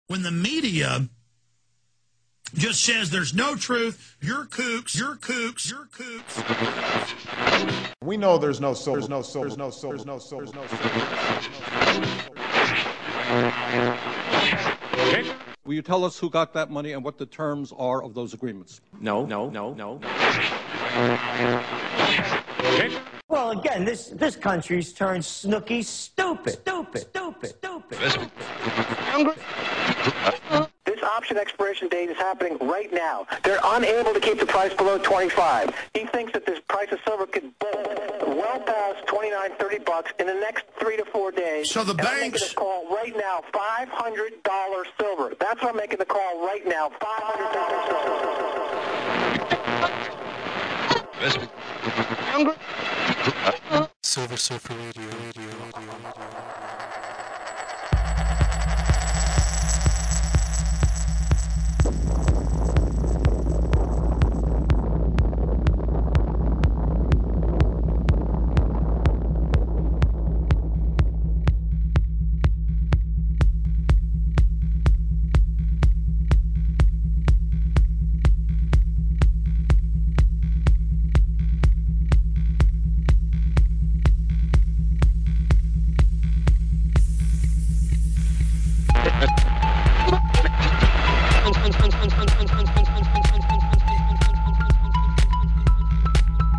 When the media just says there's no truth, you're kooks, you're kooks, you're kooks. We know there's no silver. Will you tell us who got that money and what the terms are of those agreements? No. Well, again, this country's turned Snooky stupid. This option expiration date is happening right now. They're unable to keep the price below 25. He thinks that this price of silver could well past $29-30 in the next 3 to 4 days. So the and I'm banks... making a call right now, $500 silver. That's what I'm making the call right now, $500 silver. SilverSurferRadio.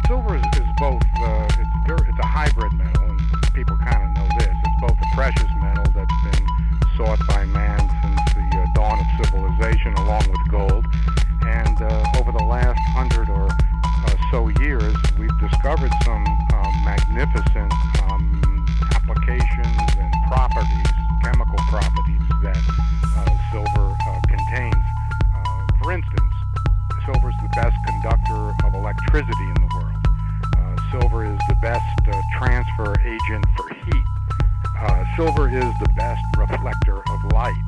Silver is both, it's a hybrid metal, and people kind of know this. It's both a precious metal that's been sought by man since the dawn of civilization, along with gold. And over the last 100 or so years, we've discovered some magnificent applications and properties, chemical properties that silver contains. For instance, silver is the best conductor of electricity in the world. Silver is the best transfer agent for heat. Silver is the best reflector of light.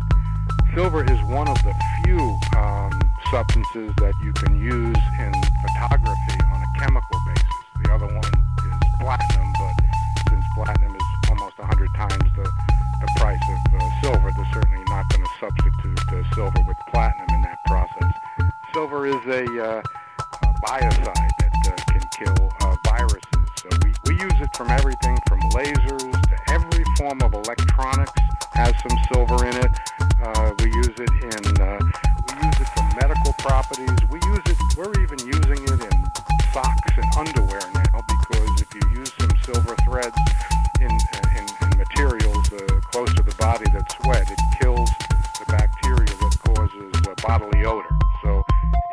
Silver is one of the few substances that you can use in photography on a chemical basis. The other one is platinum, but since platinum is almost 100 times the price of silver, they're certainly not going to substitute silver with platinum in that process. Silver is a biocide that can kill viruses. So we use it from everything from lasers to every form of electronics has some silver in it. We use it for medical properties. We're even using it in socks and underwear now, because if you use some silver threads in materials close to the body that's wet, it kills the bacteria that causes bodily odor. So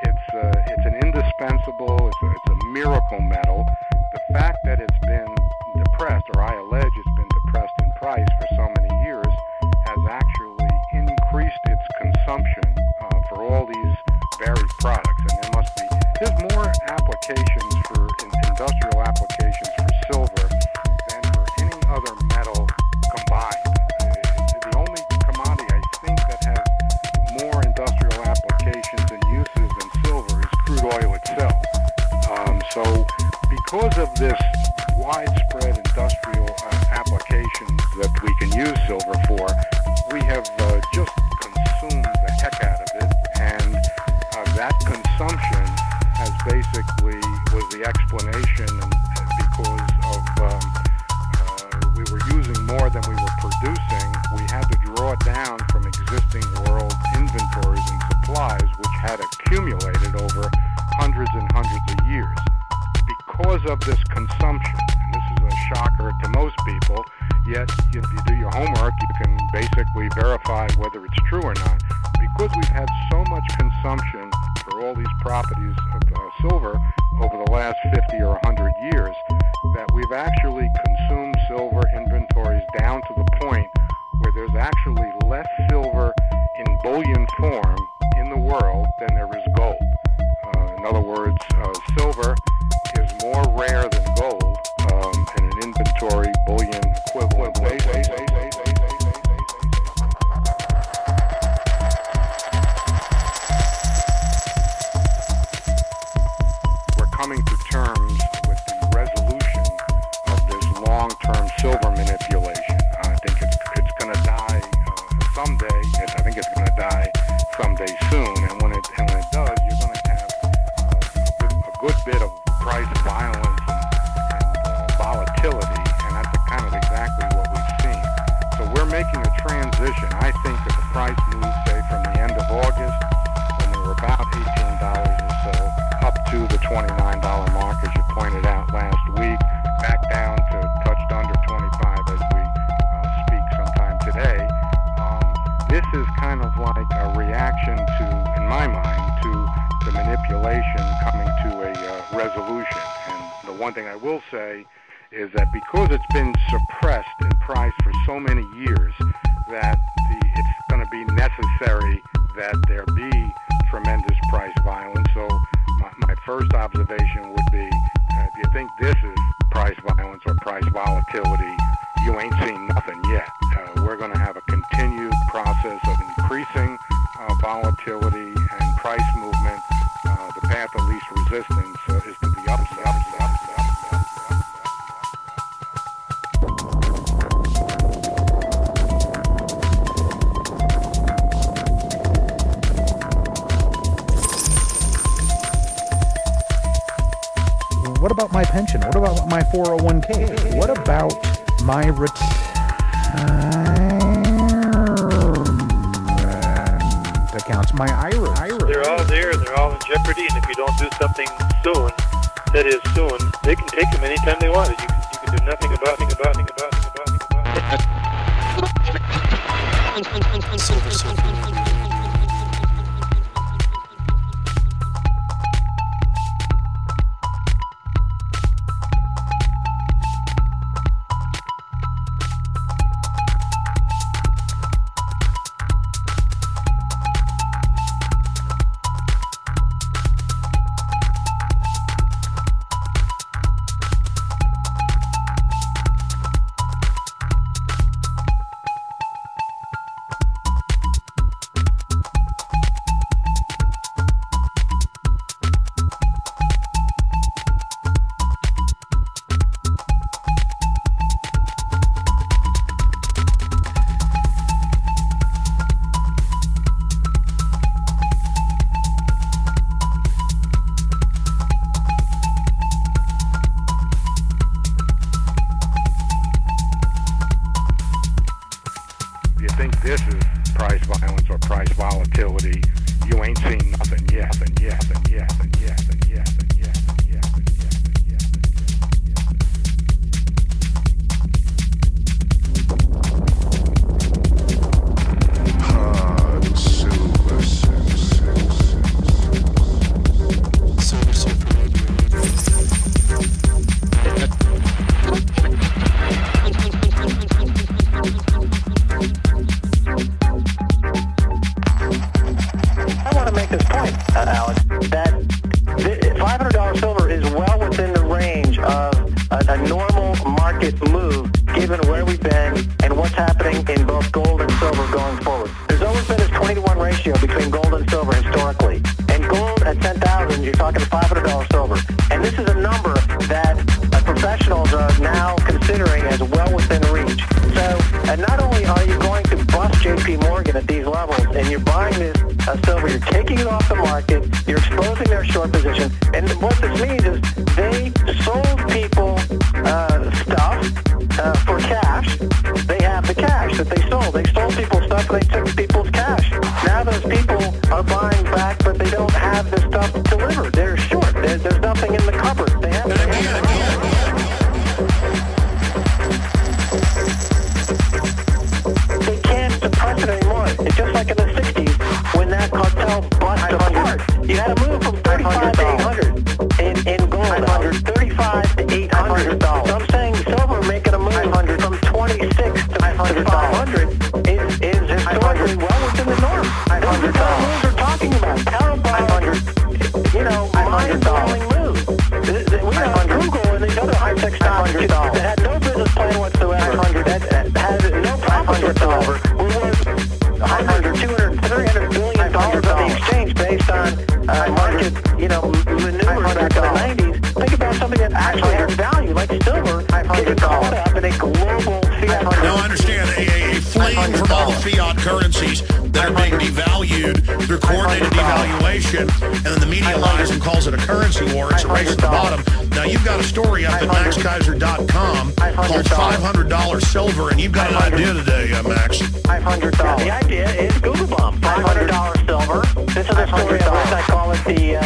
it's an indispensable, it's a miracle metal. The fact that it's been depressed, or I allege it's been depressed in price for so many years, has actually increased its consumption for all these varied products. And there's more applications for industrial applications for silver than for any other metal combined. The only commodity I think that has more industrial applications and uses than silver is crude oil itself. So because of this widespread industrial applications that we can use silver for, we have just consumed the heck out of it, and that consumption has basically was the explanation, because of we were using more than we were producing. We had to draw down from existing world inventories and supplies, which had accumulated over hundreds and hundreds of years. Because of this consumption, and this is a shocker to most people, yet if you do your homework, you can basically verify whether it's true or not. Because we've had so much consumption for all these properties of silver over the last 50 or 100 years, that we've actually consumed silver inventories down to the point where there's actually less silver in bullion form in the world than there is gold. In other words, silver is more rare than gold in an inventory bullion equivalent basis. We're coming to terms with the resolution of this long-term silver manipulation. I think it's going someday. I think it's going to die someday soon. And when it does, you're going to have a good bit of price violence and volatility, and that's kind of exactly what we've seen. So we're making a transition. I think that the price moves, say, from the end of August, when they were about $18 or so, up to the $29 mark, as you pointed out last week, back down to touched under 25 as we speak sometime today. This is kind of like a reaction to, in my mind, to the manipulation coming to a resolution. And the one thing I will say is that because it's been suppressed in price for so many years, that it's going to be necessary that there be tremendous price violence. So my first observation would be, if you think this is price violence or price volatility, you ain't seen nothing yet. We're going to have a continued process of increasing volatility and price movement. The path of least resistance is to the upside. What about my pension? What about my 401k? What about my retirement accounts, my IRA? They're all there. They're all in jeopardy. And if you don't do something soon, that is soon, they can take them anytime they want. You can do nothing about it. $200, $300 billion of the exchange based on market fleeing from all the fiat currencies that are being devalued through coordinated devaluation, and then the media lies and calls it a currency war. It's a race to the bottom. Now, you've got a story up at maxkaiser.com called $500 silver, and you've got an idea today, Max. $500. The idea is Google Bomb. $500 silver. This is the story of which I call it the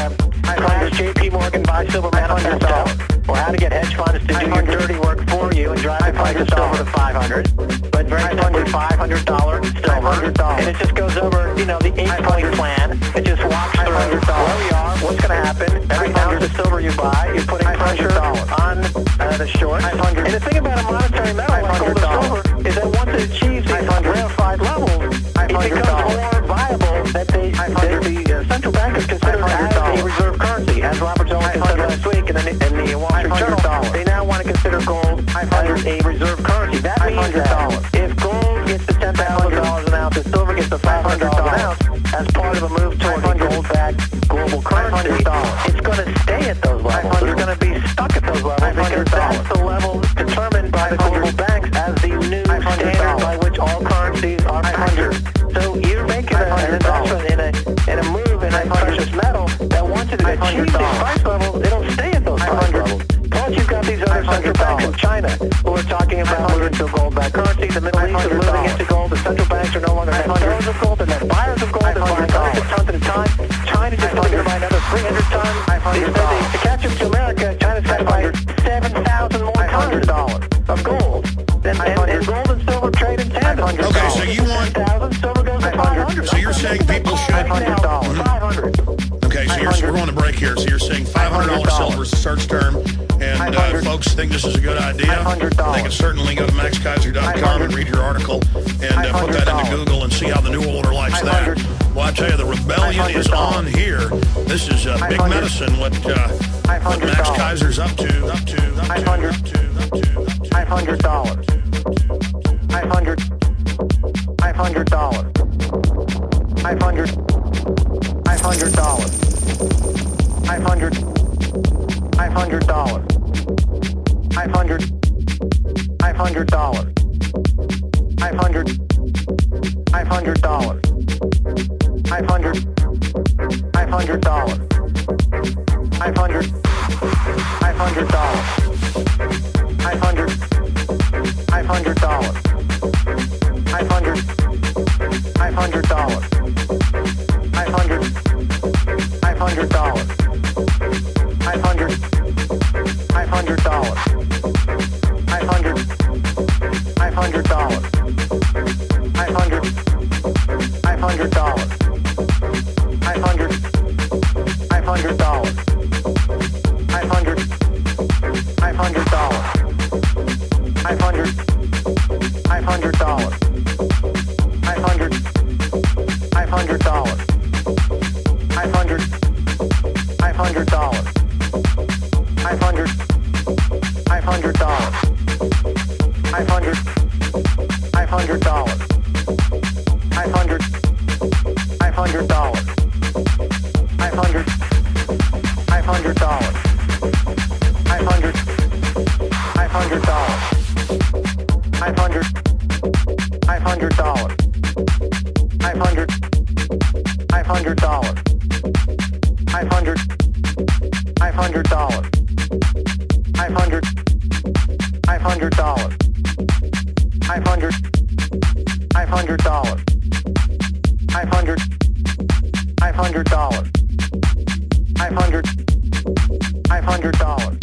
class JP Morgan buy silver manifesto, or how to get hedge funds to do your dirty work for you and drive the price of silver to 500. But very simply, $500 silver. And it just goes over, the 8-point plan. It just walks through where we are, what's going to happen. Every ounce of silver you buy, you're putting pressure on the short. And the thing about a monetary metal like gold and silver is that once it achieves these rarefied levels, it becomes more viable that the central bank is considered as a reserve currency, as Robert Zollner said last week in the Wall Street Journal. They now want to consider gold as a reserve currency. That means that if gold gets to $10,000 an ounce and silver gets to $500 an ounce as part of a move toward a gold-backed global currency, it's going to stay at those levels. It's going to be stuck at those levels because that's the level determined by the global banks as the new standard by which all currencies are measured. So you're making an investment in a move in a precious metal that once it achieves these price levels, it'll stay at those price levels. Plus, you've got these other central banks in China who are talking about moving to a gold-backed currency. The Middle East is moving into gold. The central banks are no longer net sellers of gold. They're net buyers of gold. They're buying 100 tons at a time. China just going to buy another 300 tons. To catch up to America, China's got to buy 7,000 more tons of gold. And gold and silver trade in tandem. Okay, so you want... silver goes to 500. So you're saying people should... $500. Okay, so we're on a break here. So you're saying $500 silver is the search term, and folks think this is a good idea. They can certainly go to maxkaiser.com and read your article and put that into Google and see how the New Order likes that. Well, I tell you, the rebellion is on here. This is big medicine. What Max Kaiser's up to. $500. $500. $500.